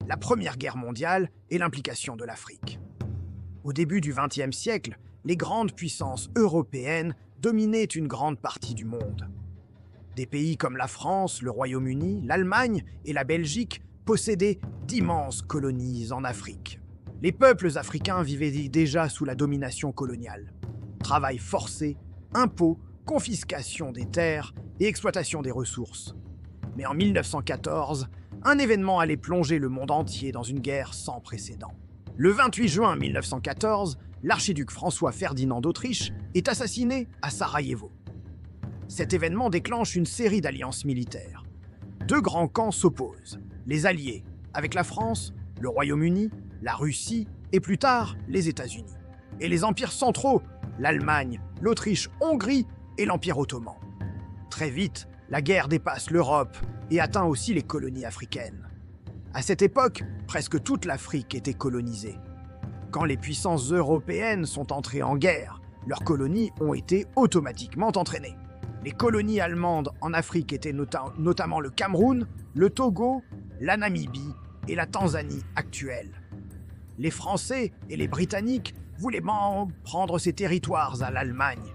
la Première Guerre mondiale et l'implication de l'Afrique. Au début du XXe siècle, les grandes puissances européennes dominaient une grande partie du monde. Des pays comme la France, le Royaume-Uni, l'Allemagne et la Belgique possédaient d'immenses colonies en Afrique. Les peuples africains vivaient déjà sous la domination coloniale. Travail forcé, impôts, confiscation des terres et exploitation des ressources. Mais en 1914, un événement allait plonger le monde entier dans une guerre sans précédent. Le 28 juin 1914, l'archiduc François Ferdinand d'Autriche est assassiné à Sarajevo. Cet événement déclenche une série d'alliances militaires. Deux grands camps s'opposent, les Alliés, avec la France, le Royaume-Uni, la Russie et plus tard les États-Unis. Et les empires centraux, l'Allemagne, l'Autriche-Hongrie et l'Empire ottoman. Très vite, la guerre dépasse l'Europe et atteint aussi les colonies africaines. À cette époque, presque toute l'Afrique était colonisée. Quand les puissances européennes sont entrées en guerre, leurs colonies ont été automatiquement entraînées. Les colonies allemandes en Afrique étaient notamment le Cameroun, le Togo, la Namibie et la Tanzanie actuelle. Les Français et les Britanniques voulaient prendre ces territoires à l'Allemagne.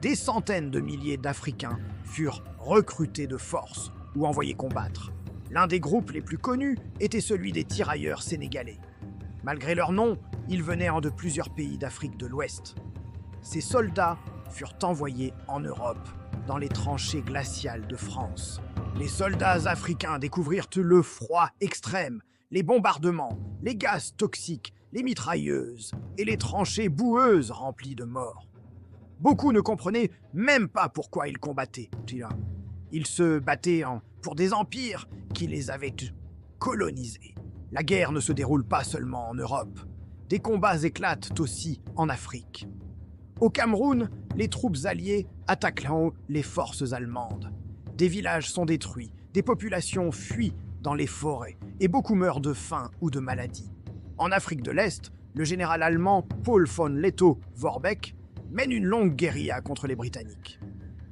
Des centaines de milliers d'Africains furent recrutés de force ou envoyés combattre. L'un des groupes les plus connus était celui des tirailleurs sénégalais. Malgré leur nom, ils venaient de plusieurs pays d'Afrique de l'Ouest. Ces soldats furent envoyés en Europe, dans les tranchées glaciales de France. Les soldats africains découvrirent le froid extrême, les bombardements, les gaz toxiques, les mitrailleuses et les tranchées boueuses remplies de morts. Beaucoup ne comprenaient même pas pourquoi ils combattaient. Ils se battaient pour des empires qui les avaient colonisés. La guerre ne se déroule pas seulement en Europe. Des combats éclatent aussi en Afrique. Au Cameroun, les troupes alliées attaquent les forces allemandes. Des villages sont détruits, des populations fuient dans les forêts et beaucoup meurent de faim ou de maladie. En Afrique de l'Est, le général allemand Paul von Lettow-Vorbeck mène une longue guérilla contre les Britanniques.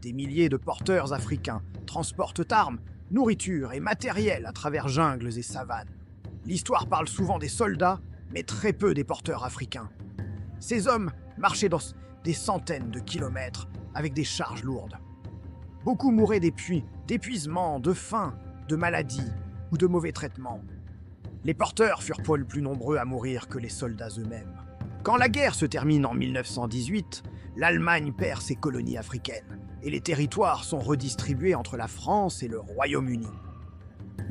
Des milliers de porteurs africains transportent armes, nourriture et matériel à travers jungles et savanes. L'histoire parle souvent des soldats, mais très peu des porteurs africains. Ces hommes marchaient dans des centaines de kilomètres avec des charges lourdes. Beaucoup mouraient d'épuisement, de faim, de maladies ou de mauvais traitements. Les porteurs furent plus nombreux à mourir que les soldats eux-mêmes. Quand la guerre se termine en 1918, l'Allemagne perd ses colonies africaines et les territoires sont redistribués entre la France et le Royaume-Uni.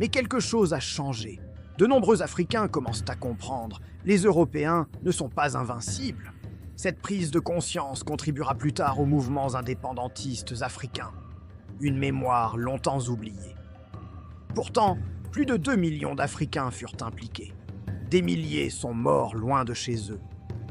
Mais quelque chose a changé. De nombreux Africains commencent à comprendre. Les Européens ne sont pas invincibles. Cette prise de conscience contribuera plus tard aux mouvements indépendantistes africains. Une mémoire longtemps oubliée. Pourtant, plus de 2 millions d'Africains furent impliqués. Des milliers sont morts loin de chez eux.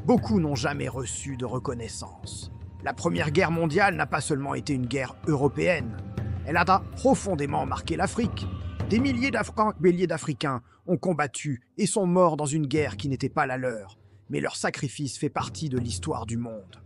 Beaucoup n'ont jamais reçu de reconnaissance. La Première Guerre mondiale n'a pas seulement été une guerre européenne. Elle a profondément marqué l'Afrique. Des milliers d'Africains ont combattu et sont morts dans une guerre qui n'était pas la leur. Mais leur sacrifice fait partie de l'histoire du monde.